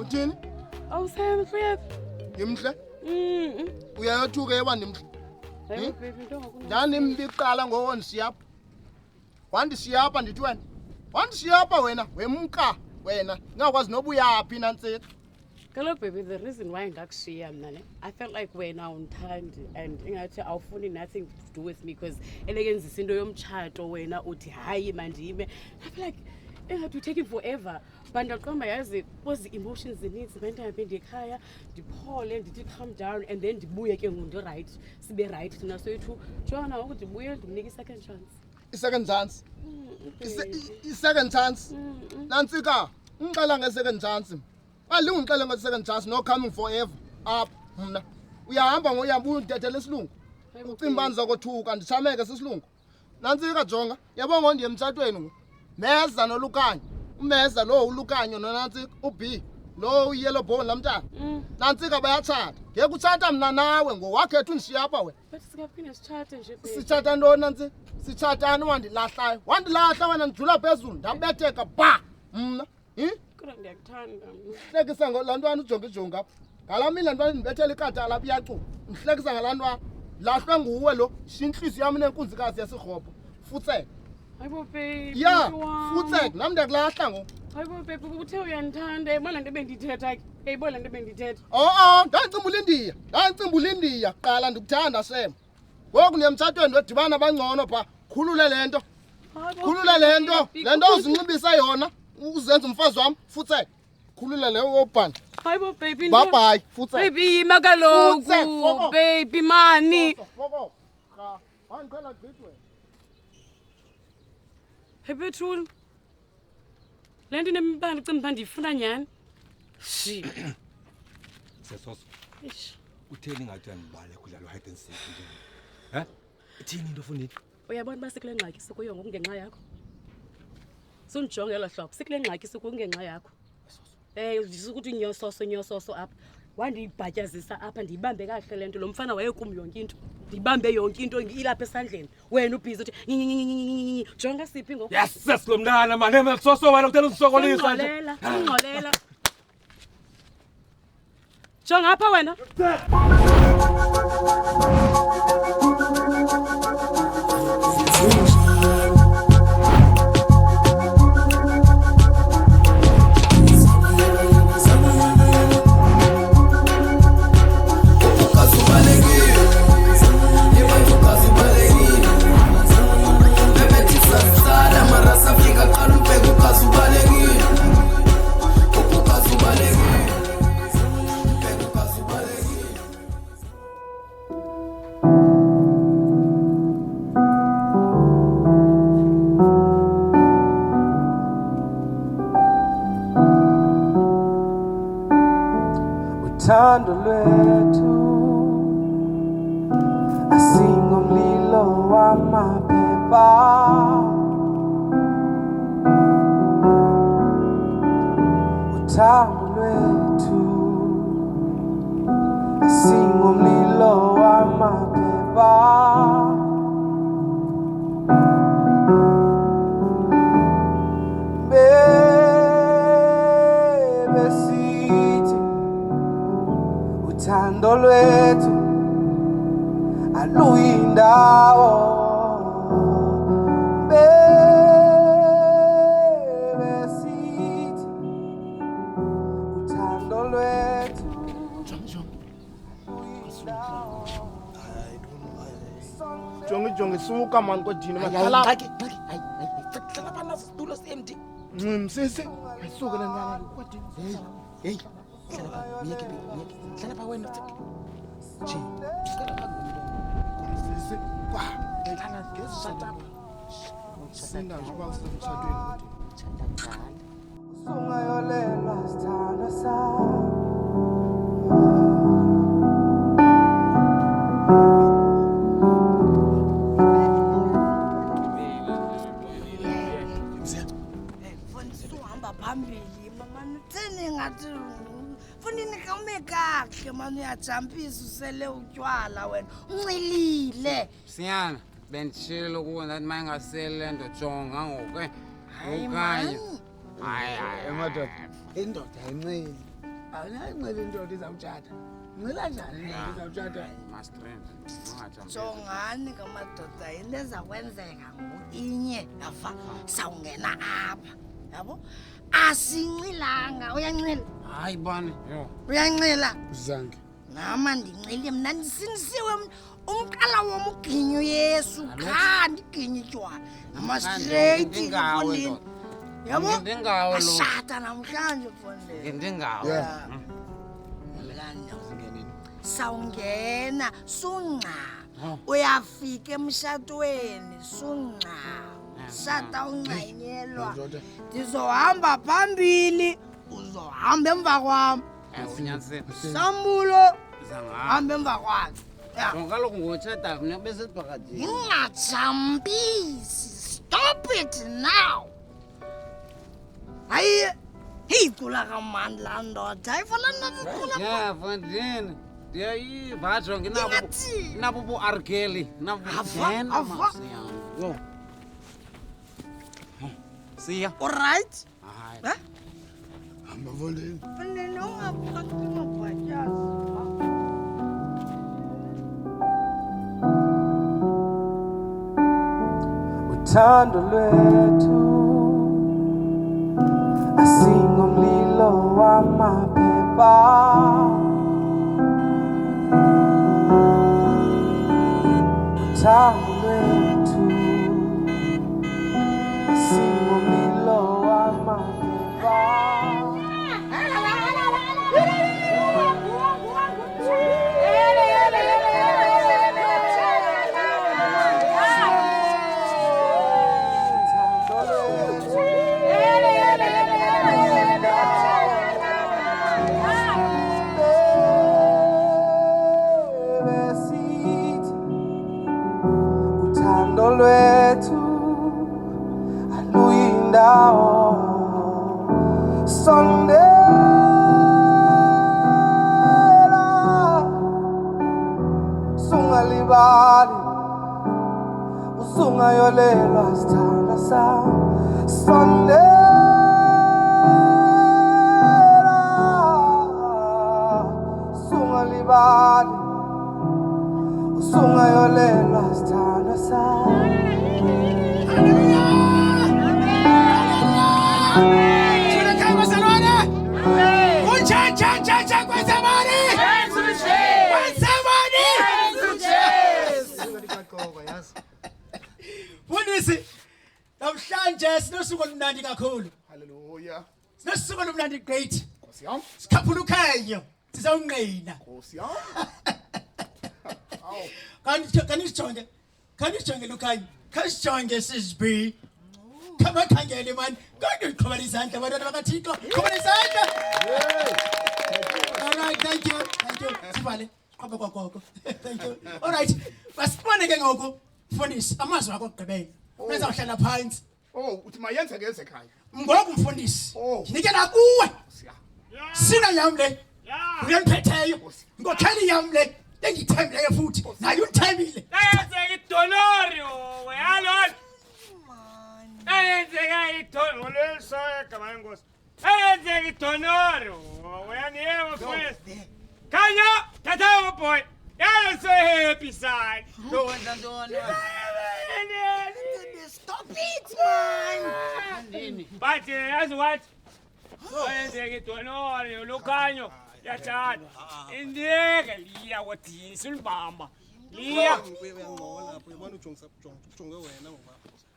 Uthini? Awusemhle. Ngimhle? Uyayothuka ebandimhle. Hayi baby ntonga Ndani imbiqala ngowondisiyapha. Wandisiyapha ndithi wena. Wandisiyapha wena, wemka wena. Ngakwazi nobuyapi nantsika. Kaloku baby, the reason why ngakushiya mna ne, I felt like wena awundithandi and ingathi awufuni nothing to do with me because elekenzisa into yomtshato wena uthi hayi mandime. I feel like ingathi you taking forever. But ndaqomba yazi because emotions zininzi mandihambe ndikhaya ndiphole ndithi calm down and then ndibuye ke ngoku right sibe right thina soyithu jona ngoku ndibuye ndimnika i-second chance. I-second chance. I-second chance. Nantsika, ungixela nge-second chance. Alingixele nge-second chance, no coming forever. Apha mna. Uyahamba ngoyamba undethele isilungu. Ucimbani zakothuka ndishameke sisilungu. Nantsika jonga, yabo ngondiye emtshatweni. Meza nolukanye. Umeza lo ulukanyo nonantsika uB. Lo uyellow bone lamntana. Nantsika bayatshata. Ngeke utshata mna nawe ngowakhethu ndishiyapha wena. But singaphinde sithathe nje baby. Sithatha ntoni nantsika? Sithathana wandilahlayo. Wandilahla wena ndijula phezulu ndabetheka ba. Mna. Kodwa ndiyakuthanda. Hlekisa ngolantwana ujonga apha. Ngalamini lantwana ndibethela ikatala biyacu. Ngihlekisa ngalantwana. Lahlwe nguwe lo. Shinhlisi yami nenkunzikazi yasirhopho. Futseke. Hayibo baby. Yeah, futseke nami ndiyakulahla ngo. Hayibo baby uthe uyandithanda yibona nto bendithetha ke. Yibona nto bendithetha. Ndancimbula indiya. Ndancimbula indiya. Qala ndikuthanda shem. Ngoku ndiyemtshatweni wedibana abangcono pha. Khulule lento. Khulule lento. Lento uzinxibisa yona. Uzenza umfazi wami futseke. Khulule leyo wobhanda. Hayibo baby. Bye bye. Futseke. Baby yima kaloku. Baby mani. Foko. Cha. Wangiqhela gqitwe. Hey Bethul. Le nto nembali icimba ndiyifuna nyani. Shi. Sesoso. Ish. Utheni ngathi uyandibala kudlala hide and seek nje? Ithini into ufuna? Uyabona uba sikule ngxaki sikuyo ngoku ngenxa yakho. Sundijonge lo hlobo. Sikule ngxaki sikuyo ngenxa yakho. Ndisukuthi nyososo apha. Wandiyibhatyazisa apha ndiyibambe kahle lento lo mfana wayekum yonke into. Ndibambe yonke into ilapha esandleni. Wena ubhizi uthi jonga siphi ngoku. Yes lo mntana manje emesoso wena uthela usisokolisa nje. Ngcolela. Jonga apha wena. Uthando lwethu asingomlilo wamaphepha. Uthando lwethu asingomlilo wamaphepha. Uthando lwethu aluyindawo besithi uthando lwethu Jongi suka man kodini makhala. Hayi hlala phana situlo empty. Msisi. Ayisuke lana kodini. Hey. Hlala pha miyeke. Hlala pha wena. Nje. Sisi. Kwa. Hlala shut up. Sina nje basemthathweni kodini. Usungayolelwa sithando sakho. Phambili mama utheni ngathi funini kame kahle mama uyajampisa usele utywala wena uncilile Siyana bendishilo kuwe ndathi mayingasele nto jonga ngoku hayi okanye man hayi madoda indoda ayincili awunayincela indoda izawutshata ncela njani indoda izawutshata jongani ngamadoda into ezakwenzeka inye yava sawungena apha yabo asincilanga uyancila hayi bani uyancila zange nama ndincile mna ndisinisiwe umqala wam uginyo yesu khandi iginyo itywala nama-straight mfondini yabo ashata namhlanje mfondini ndingawo sawungena sungca uyafika emshatweni sungca shata ungcanyelwa ndizohamba phambili uzohamba emva kwam sambulo hamba emva kwakhe kaloku ngotshata mna besesiphakathini ingajambisi stop it now hayi icula kamandi laa ndoda ayifana ya fandini ndiyayiva atsho nabo bu-arkeli ava siya olright hayi hamba mfondini fanele ungaphaki mabhatyazi uthando lwethu asingomlilo wamaphepha uthando lwethu asingomlilo wamaphepha uthando lwethu aluyindawo sondela sungalibali usungayolelwa sithanda sam sondela sungalibali usungayolelwa sithanda sam Mfundisi, namhlanje sinosuku olumnandi kakhulu. Hallelujah. Sinosuku olumnandi great. Nkosi yam. Sikhaphula ukhanyo, sizawungqina. Nkosi yam. Awu. Kanijonge ukhanyo. Kasijonge sisibi. Kamakhangele man. Kodwa uqhubela izandla abantwana bakaThixo. Qhubela izandla. All right, thank you. Sivale. Qhubeka kwagogo. Thank you. All right. Basibone ke ngoku. Mfundisi, amazwi akho okugqibela. Bezawuhlala phansi. Oh, uthi mayenzeke ekhaya. Ngoku mfundisi. Oh. Ndinikela kuwe. Nkosi yam. Sina yam le. Uyemphetheyo. Ngokheli yam le. Engithembileyo futhi. Nayo uthembile. Ayenzeka idolori uyalona. Ayenzeka idolori lesoya kama inkosi. Ayenzeka idolori uyaniyema mfundisi. Khanya thatha boy. Yalo so happy side. ndowenza ntoni stop it man But as what? Ayenzeka idolori lokhanyo yathatha. Indiyeke liya wathini sulibamba. Liya.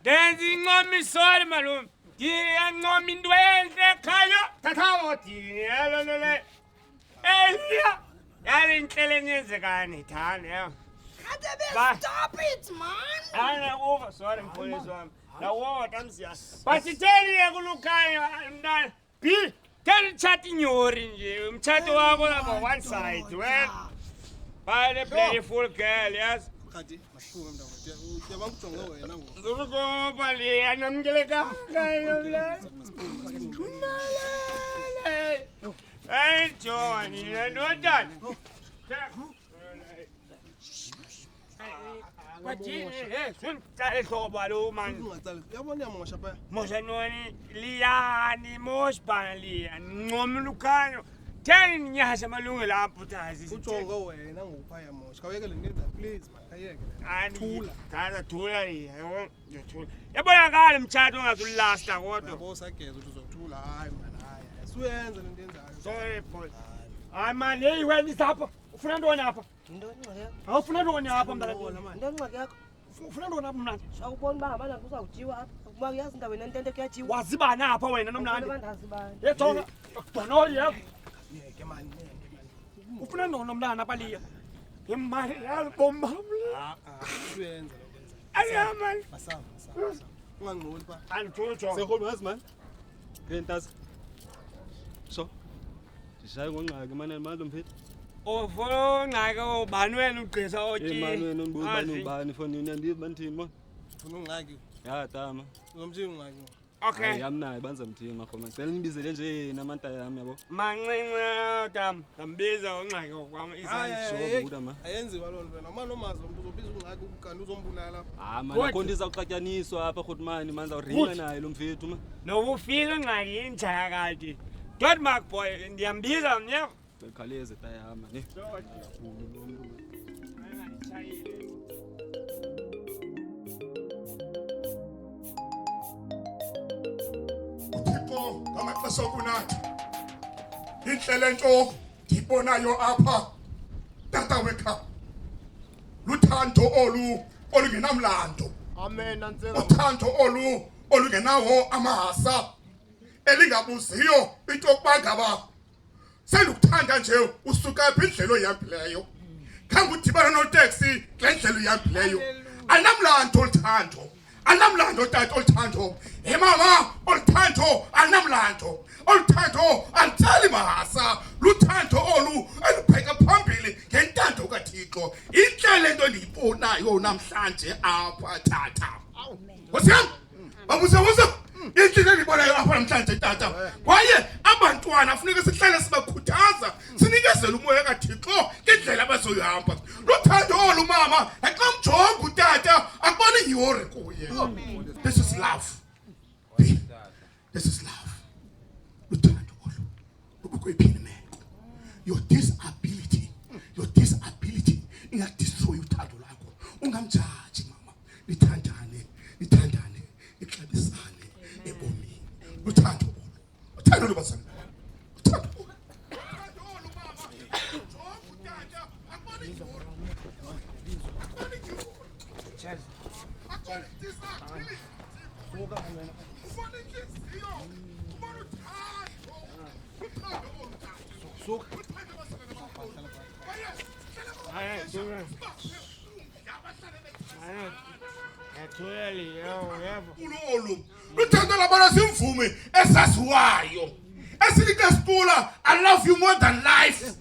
Denzi inqomi sorry malume. Ngiyancoma into enhle khanyo thatha wathini yalolele. Eliya. Yale inhlele nyenzekani thana yabo. stop it man Ana over sorry mfundisi wami. Lawo tamsiya. Basitheliye kulukhanyo mntana. Bill, tell chat inyori nje. Umthatho wakho lapha one side well. By the beautiful girl, yes. khathi mashunga mntakwethu uyabangijonge wena ngoku Ngoba le anamkeleka kayo la. Hey Johnny, no done. uyabona yamosha phaya Mosha noni liyani moshbana liya ncoma lukhanyo 10 nyasha malungelo aputazi ujongo wena ngokuphaya mosha kawuyekele ngenza please man kayeke thula kana thula yebo ngiyathula yabonakala umtshato ongazulasta kodwa yabo sageza ukuthi uzothula hayi man hayi suyenza lento enzayo sorry boy hayi man hey wena isapha ufuna ntoni apha awufuna ntoni apha mntana Ndongxaki yakho. ufuna ntoni apha mntana Awuboni ba ngabana kuzawutyiwa apha. Ukuba uyazi into wena intente kuyatyiwa. wazibani apha wena nomnandi Bandazi bani. yethonga donori yakho yeke man ufuna ntoni nomntana apha liya imali yalibomba suyenza lento enzayo ayamani basama ungangqoli ba andithula jonga Seholo yazi man. Ngentasa. So. Sishaye ngongxaki manene manje mfethu. ufuna ungxaki ubani wena ugqisa otyi Emanweni onibuzani ubani fonini andizi banithini man. ufuna ungxaki Ya tama. uzomthini ungxaki okay Yamnaye banza mthini mafoma. Sicela nibizele nje namanta yami yabo. mancinci tam ngambiza ungxaki kwam Sho buda ma. ayenziwa loo nto wena uma nomazi umuntu uzobiza ungxaki ukukanda uzombulala Ah man konke izawuxatyaniswa apha khotmani manza uringa naye lo mfethu ma. nokufika ungxaki injaya kade dot mark boy ndiyambiza mnye Bekhaleze tayama ne. uThixo ngamaxesha okunathi inhlele nto ndibonayo apha tata wekha luthando olungenamlando amen nantseka uthando olungenawo amahasa elingabuziyo into yokuba ngaba sendukuthanda nje usuka phi indlela oyihambileyo khange udibana noteksi kule ndlela uyihambileyo anamlando oluthando anamlando tata oluthando mama oluthando anamlando oluthando antali mahasa luthando olu elubheka phambili ngentando kaThixo inhlele into endiyibonayo namhlanje apha tata Wosiyam abuze inhlele endiyibonayo apha namhlanje tata kwaye abantwana funeka sihlale sibakhuthaza sinikezele umoya kaThixo ngendlela abazoyihamba luthando olu mama naxa mjonga utata akubona iyori kuye this is love this is love luthando olu ubukwephini meko your disability ingadestroy uthando lakho ungamjaji mama nithandane ixabisane ebomini luthando olu basana luthando olu ulolu luthando labona simvume esaziwayo esilikasipula I love you more than life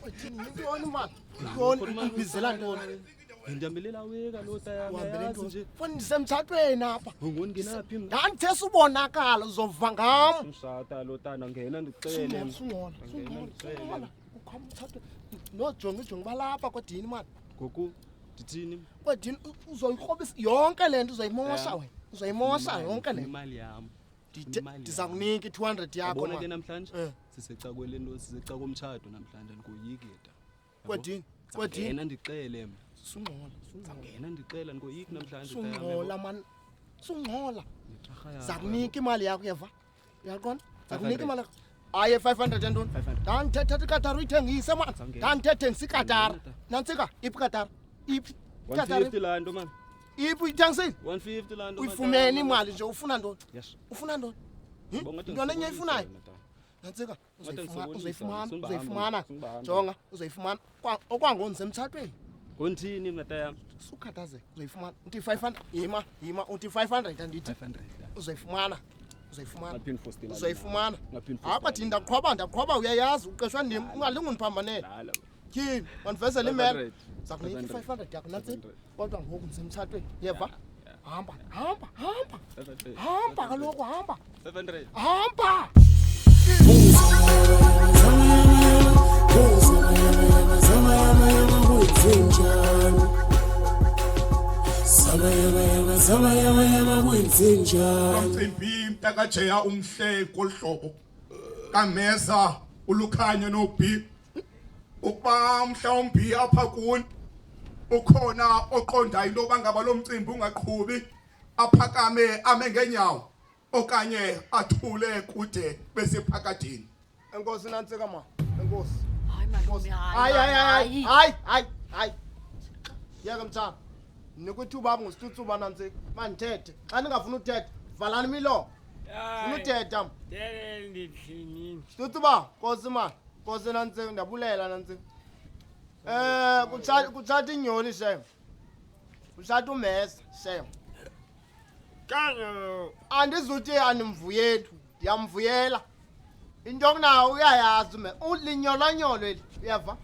ntoni man ntoni bizela ntoni Ngiyambelela weka lo tayama yazi nje. foni ndisemtshatweni apha Ngongenaphi mina. ndandithe subonakala uzova ngam Umshata lo tana ngena ndicele. sungcola ukhamba umtshato nojonga balapha kwadini man Gogo ndithini? kwadini uzoyikrobisa yonke le nto uzoyimosha wena uzoyimosha yonke le imali yami. ndiza kunika i-200 yakho Yabona ke man namhlanje siseca kwelento siseca komtshato namhlanje ndikoyikida. kwadini Ngena ndicele mina. sungcola Ngena ndicela ndikoyiki namhlanje sungcola man sungcola Ngitrarha za kunika imali yakho yeva uyaqona za kunika imali yakho aye 500 entoni ndandithetha ikatara uyithengise man ndandithethengisa ikatara nantsika iphi katara iphi 150 lando man. iphi uyithengisile 150 lando. uyifumene imali nje ufuna ntoni Yes. ufuna ntoni Bonga ntona enye ifunayo nantsika uzoyifumana jonga uzoyifumana okwangoku ndisemtshatweni Konthini mnata yami? sukhathazeka uzoyifumana uthi 500 yima uthi 500 andithi 500. uzoyifumana Ngaphini Faustina. uzoyifumana Ngaphini apha thina ndaqhwaba uyayazi uqeshwa ndim ungalingi undiphambanele tyhini wandivezela imela za kunika i-500 yakho nantsi kodwa ngoku ndisemtshatweni yeva hamba kaloku hamba 500. hamba Mcimbi mntakajeya umhle kolhlobo kameza ulukhanya nobi ukuba mhlawumbi apha kuni ukhona oqonda into bangaba lo mcimbi ungaqhubi aphakame ame ngenyawo okanye athule kude bese phakathini. Enkosi nantsika ma. Enkosi. Hayi malume, Hayi. Yeke mthana. Nikuthuba ngusitutsuba nantsika. Mandithethe. Xa ningafuna uthetha, valani imilo. Funa uthetha. ndithini Situtsuba, Nkosi man. Nkosi nantsika, ndiyabulela nantsika. Kuthatha inyoni shem. Kuthatha umesa shem. kanyo Andizuthi animvuyeli, ndiyamvuyela. Into okunayo uyayazi me, ulinyolanyolo eli, uyava?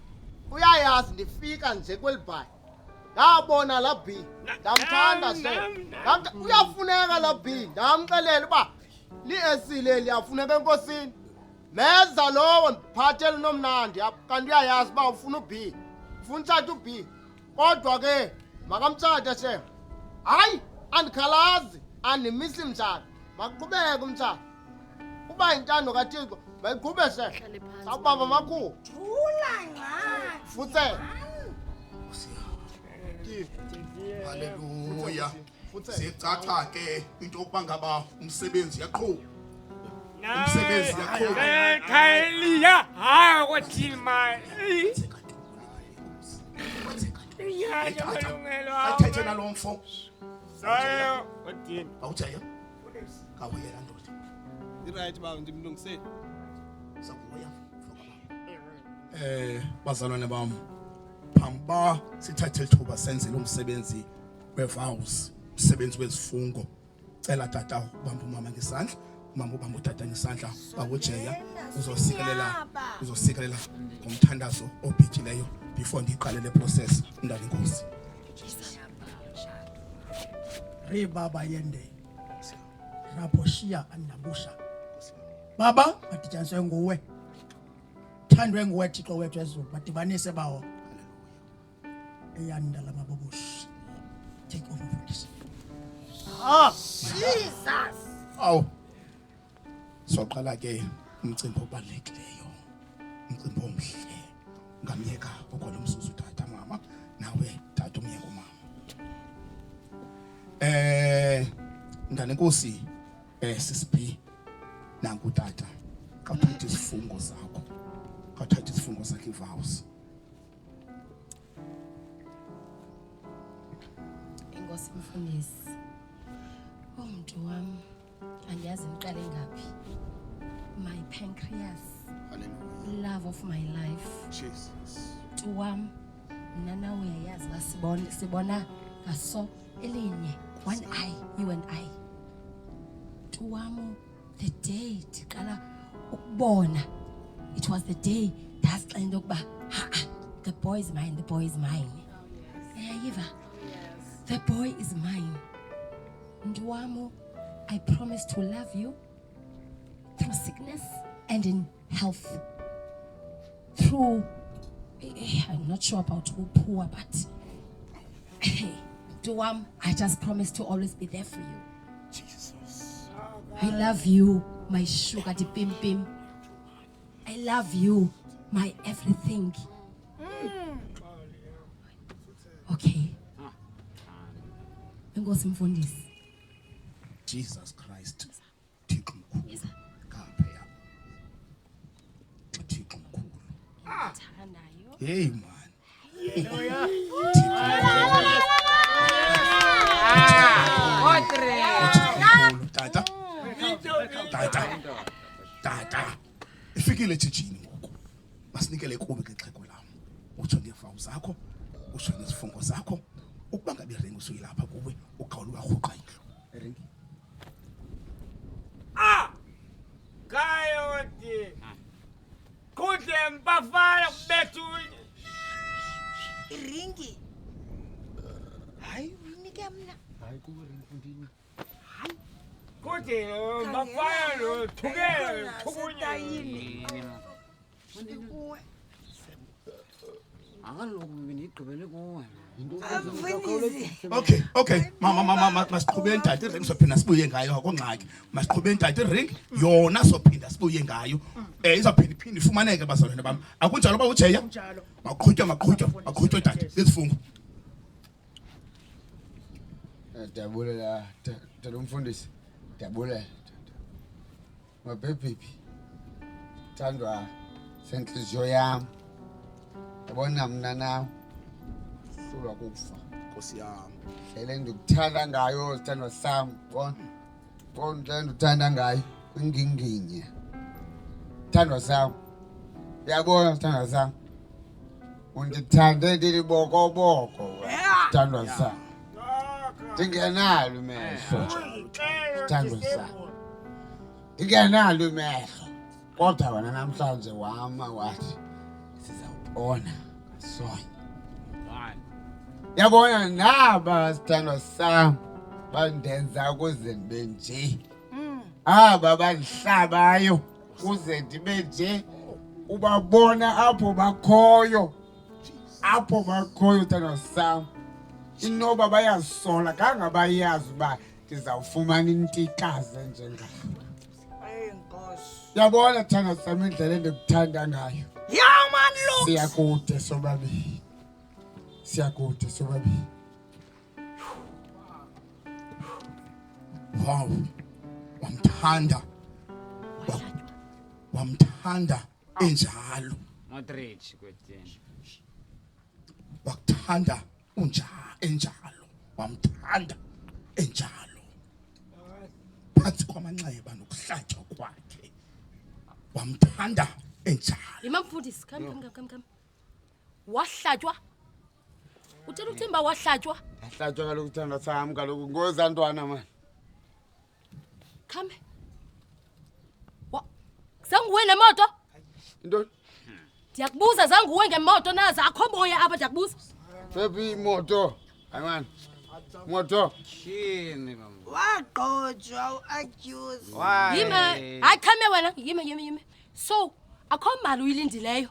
Uyayazi ndifika nje kweli bhayi. Ndabona la B, ndamthanda shem. Uyafuneka la B, ndamxelela uba li-esile liyafuneka enkosini. Meza lowo ndiphathele nomnandi, kanti uyayazi uba ufuna u-B. Ufuna uthatha u-B. Kodwa ke, makamthathe shem. Hayi, andikhalazi, andimisi mtshana. Makuqhubeke umtshana. Uba intando kaThixo, mayiqhube shem. Sawubamba makhulu. Thula ngqa. Futse. Haleluya. Sicaca ke into okuba ngaba umsebenzi yaqhuba. Umsebenzi yaqhuba. khayeliya hayi kwathini manje Athethe nalo mfo. sayo kwathini Awutheya. Kawuyela ndoda. Right baba ndimlungiseni. Sakuya. Bazalwane bami. Phamba sithathe ithuba senze lo msebenzi wevows, umsebenzi wezifungo. Cela tata ubamba umama ngesandla, umama ubamba utata ngesandla, bakujeya uzosikelela ngomthandazo obhijileyo before ndiqale le process ndaba inkosi. Re baba yende. Raposhiya anabusha. Baba badityaniswe nguwe. Thandwe nguwe Thixo wethu ezulu badibanise bawo. Eyandala mabobush. Take over Mfundisi. Jesus. Aw. Soqala ke umcimbi obalulekileyo. Umcimbi omhle. Ngamyeka ukho lo msuzu tata mama nawe tata umyeka umama. Ndane Nkosi sisiphi nanku tata. Kathatha isifungo zakho. Kathatha isifungo sakhe vows. Inkosi Mfundisi. Umuntu wami andiyazi ngiqale ngaphi. My pancreas. Hallelujah. Love of my life. Jesus. Tuwam nana uyayazi sibona ngaso elinye. One eye, you and I. Tuwam, the day tiqala ukubona. It was the day dasixela into yokuba the boy is mine, the boy is mine. Eyayiva. The boy is mine. Nduwamo, I promise to love you through sickness and in health. Through, I'm not sure about poor, but Nduwam, I just promise to always be there for you. Jesus. I love you, my sugar de pim pim. I love you, my everything. Okay. Inkosi Mfundisi. Jesus Christ. Thixo mkhulu. Kapha. Thixo mkhulu. Thandayo. Hey man. Tata. Tata. Ifikile ejijini ngoku. Masinikele kuwe ke xhego lam. Utsho ngeefawu zakho, utsho ngezifungo zakho. Ukuba ngabe iringi usuyilapha kuwe, ukhawula urhuqa indlu. Iringi. kayoti kudle mpafana kubethu Iringi. Hayi unike mna. Hayi kuwe Mfundini. kudle mpafana lo thukele Thukunye. Kuwe. Akaloku benigqibele kuwe. Okay. Mama masiqhubele ndade iring sophinda sibuye ngayo akongxaki. Masiqhubele ndade iring yona sophinda sibuye ngayo. Izaphinda ifumaneke bazalwane bami. Akunjalo ba uJeya? Maqhutywa dade lesifungo. Ndiyabulela tata umfundisi. Ndiyabulela. Mabhebhi. Thandwa senhliziyo yami. Yabona mna nawe. Sulwa kufa. Nkosi yami. Hlele ndikuthanda ngayo sithandwa sami. Konke ndikuthanda ngayo kwinginginye. Thandwa sami. Uyabona sithandwa sami. Undithande ndilibokoboko. Thandwa sami. Ndingenalo imehlo. Thandwa sami. Ndingenalo imehlo. Kodwa wena namhlanje wama wathi sizawubona sonke. Yabona naba sithandwa sami bandenza ukuze ndibe nje. Aba bandihlabayo kuze ndibe nje. Ubabona apho bakhoyo. Sithandwa sami. Inoba bayazisola kangabayazi uba ndizawufumana intikazi enjengayo. Yabona thandwa sami indlela endikuthanda ngayo. Man, look. Siyakude sobabili. Wow. Wamthanda enjalo. Modric kwethina. Wakuthanda enjalo. Wamthanda enjalo. Phansi kwamanxeba nokuhlatywa kwakhe. Wamthanda enjalo. Imamfundisi, come. Wahlatywa. Uthela uThemba wahlatywa. Wahlatywa kaloku thandwa sami kaloku ngozantwana man. Come. Zanguwe nemoto? Into? Ndiyakubuza zanguwe ngemoto nazo akho moya apha ndiyakubuza. Baby moto. Hayi man. Moto. Shini mama. Waqojwa accuse. Yime, hayi khame wena, yime. So, akho mali uyilindileyo.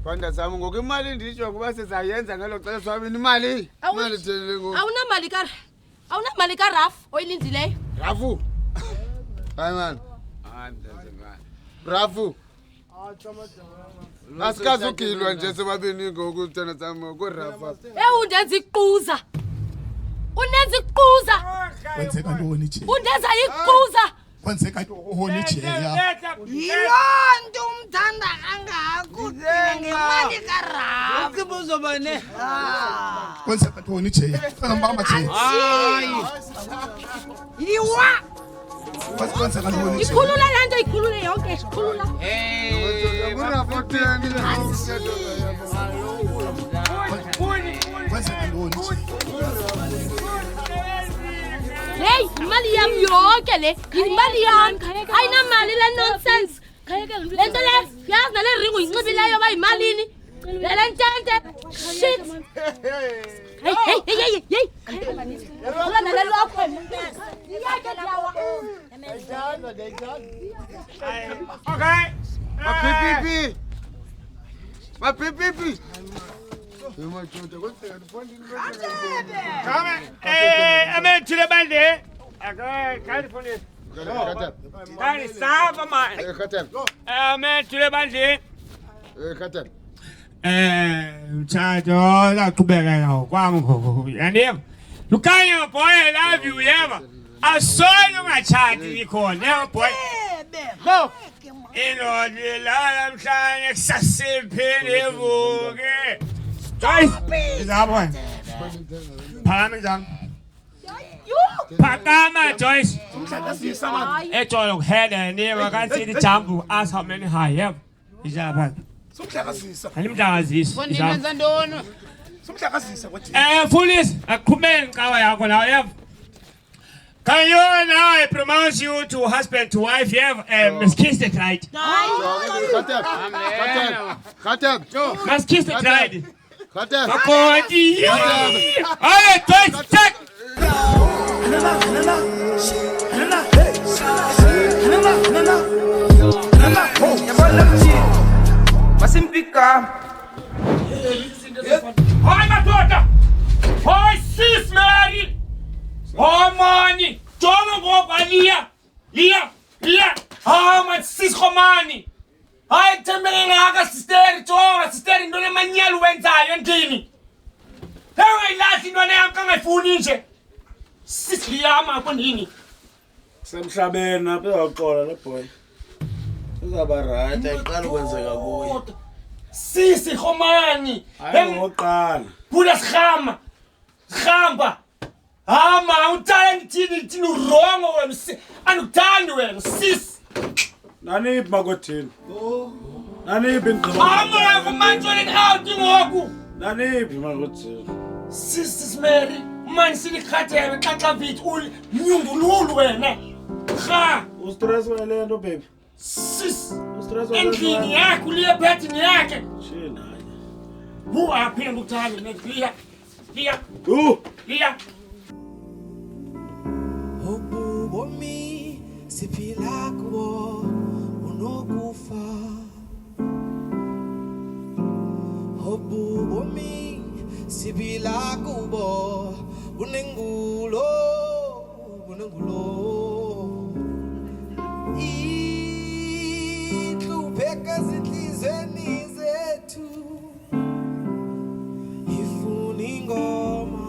Thandwa sami ngoku imali nditsho kuba sizayenza ngelo xesha wami imali. Imali thelele ngoku. Awunamali ka Raf oyilindileyo. Rafu. Hayi man. Rafu. Asikazi ukilwa nje sobabini ngoku thandwa sami ku Rafa. Undenza iquza. Undenza iquza. Kwenzeka ntoni nje? Undenza iquza. Kwenzeka ntoni Jeya? Yilonto umthanda kangako ngemali kaRafu. Ukibuzo bane. Kwenzeka ntoni Jeya? Ngambamba Jeya. Hayi. Yiwa. Kwenzeka ntoni? Ikhulula lento ikhulule yonke, ikhulula. Rafa teni. Kwenzeka ntoni? Hey, imali yami yonke le, imali yami. Ayinamali le nonsense. Lento le, yazi nale ring uyinxibileyo ba imalini. Le ntente. Shit. Hey. Khula nale lokho. Iyake lawa. Okay. Mapipipi. Come. Amethule bande. Okay, California. Kani sava man. Amethule bande. Mthatho laqhubeka ngawo kwami ngoku. Yandima. Lukanya boy I love you yeva. Asole ungachati ikhona boy. Go. Inodilala mhlanje kusasiphele vuke. Guys, izabona. Phakama njani? Phakama Joyce. Umhlakazisa man. Ejolo kuhela niwa kanti jump ask how many high have. Izabona. Umhlakazisa. Alimdakazisa. Wenza ntoni? Umhlakazisa kwathi. Foolish, aqhubeni qawa yakho la yeva. Can you now I pronounce you to husband to wife? You have must kiss the bride. Must kiss the bride. Akodi. All twice check. Masimpika. into ezifana. Hayi madoda. Hayi sis Mary. Hayi mani. Jonga ngoba Lia. Hayi man sis Khomani. Hayi thembele ngaka sister jonga sister into lemanyalo wenzayo endini. Hayi intwana yami kangayifuni nje. Sis Lia mako nini? Semhlabeni apha uyaqola le boy. Uzaba right ayiqala ukwenzeka kuye. Sisi Khomani. Hayi ngoqala. Pula sikhamba. Hama utala ngithini wrong wena anikuthandi wena sis. Naniphi makothini? Naniphi ngqondo? Hama kumantshole out ngoku. Naniphi makothini? Sis Mary, man sinikhathebe xaxa vithi unyungululu wena. Kha, ustress wele nto baby. Sis, ustress wele. endlini yakho liye phethini yakhe. Shina. Hu aphi ukuthanda nelia. Lia. Ubomi siphila kuwo unokufa. Ubomi siphila kubo unengulo. Ihluphe zinhlizweni zethu ifuna ingoma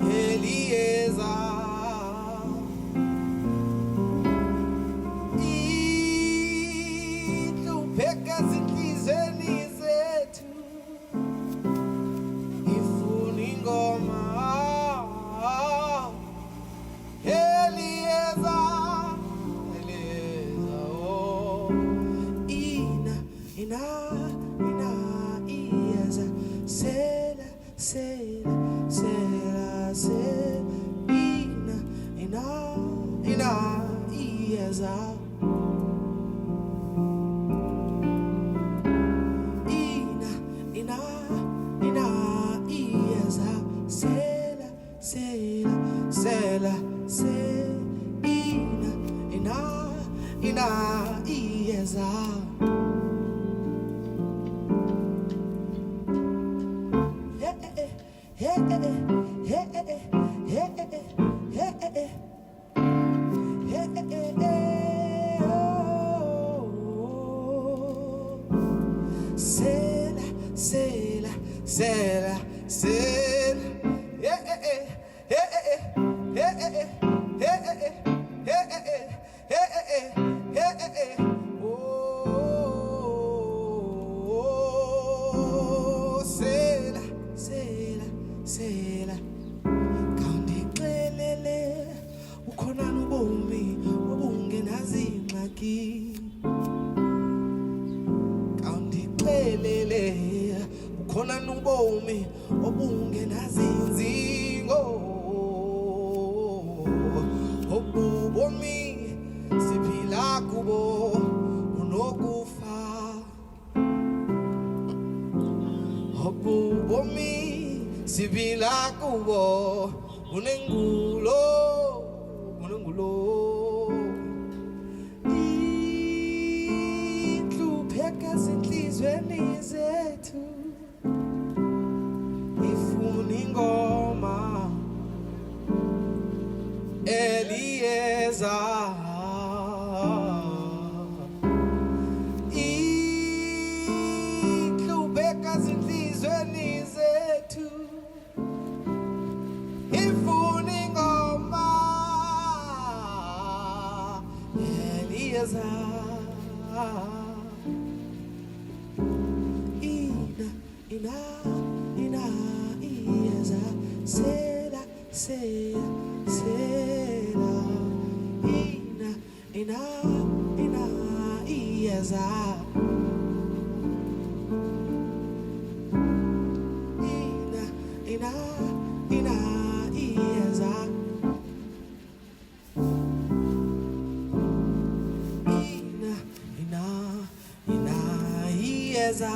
Elieza ihluphe zinhlizweni zethu ifuna ingoma Elieza oh ina ieza sela ina ieza ieza sela ina ieza sela kandixelele ukhona nobomi obungenazingxaki kandixelele ukhona nobomi obungenazinzingo obubomi siphila kubo unokufa obubomi siphila kubo unengulo inhlupheka zinhlizweni zethu ifuna ingoma Elieza inhlupheka zinhlizweni zethu ifuna ingoma Elieza ina ieza sela ina ieza ina ieza ina ieza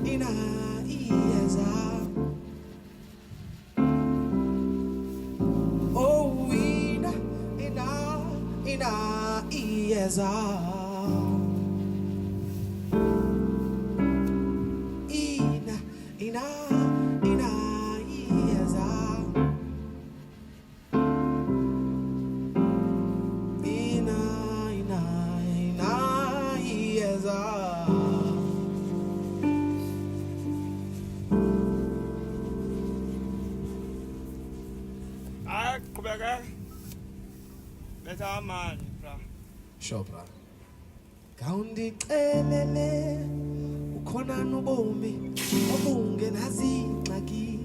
ina ieza oh ina iyeza ina iyeza ina iyeza hayi qhubeka letha amali bra sure bra Kawundicelele ukhona nobomi obungenazingxaki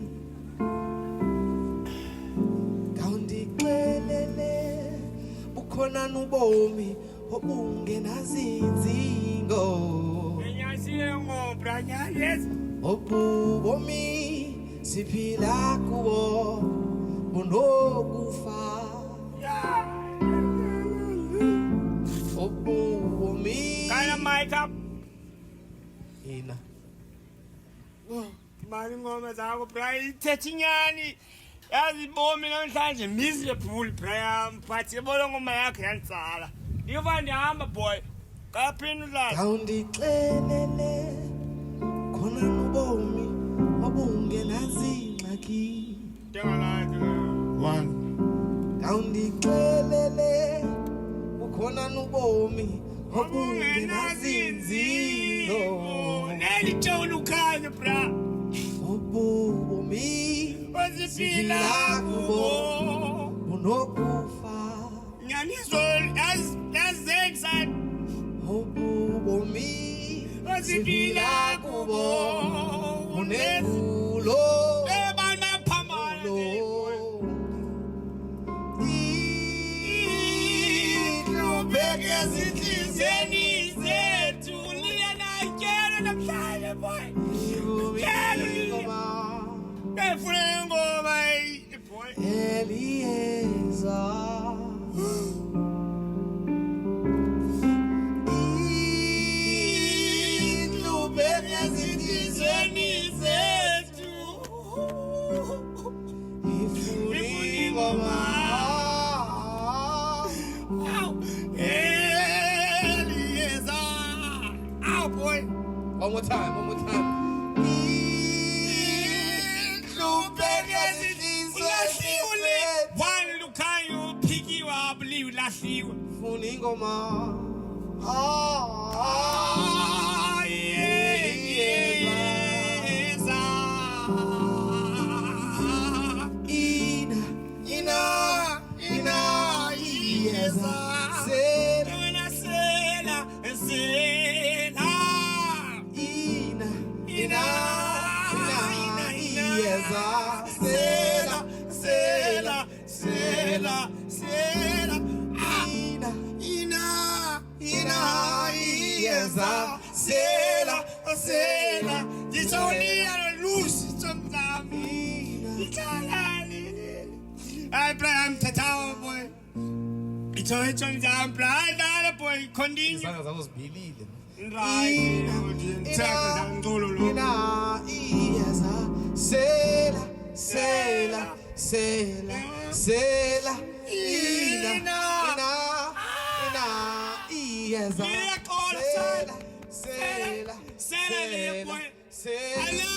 Kawundicelele ukhona nobomi obungenazinzingo Nyasile ngobra nyales Obubomi siphila kubo bunokufa Obubomi Kana mic up Ina mali ngoma zakho bra ithethinyani yazi bomi namhlanje miserable bra but yebona ngoma yakhe yantsala ndiva ndihamba boy kaphini la Kawundicelele khona nobomi obungenazingxaki Dengalazi 1 Kawundicelele ukhona nobomi obungenazinzingo nelitshona ukhanya bra Obubomi osiphila kubo bunokufa nyanizol yazexan Obubomi osiphila kubo bunevulo ebana phamana Lubeke ezinhliziyweni zethu liyanakela namhlanje boy Efuna ingoma boy Eliyeza Lubeke ezinhliziyweni zethu ifuna ingoma Eliyeza Ow boy One more time Lubeke ezinhliziyweni One lukhanyo phikiwa believe lahliwe ifuna ingoma Eliyeza ina iyeza Wena sela ina iyeza iyeza sela Disonia loose sometimes Abraham tatawa boy Ito mzam brother boy continue Isanga zakho zibilile Right Ntsaka zangcolo ina iyeza sela ina iyeza Sela boy I love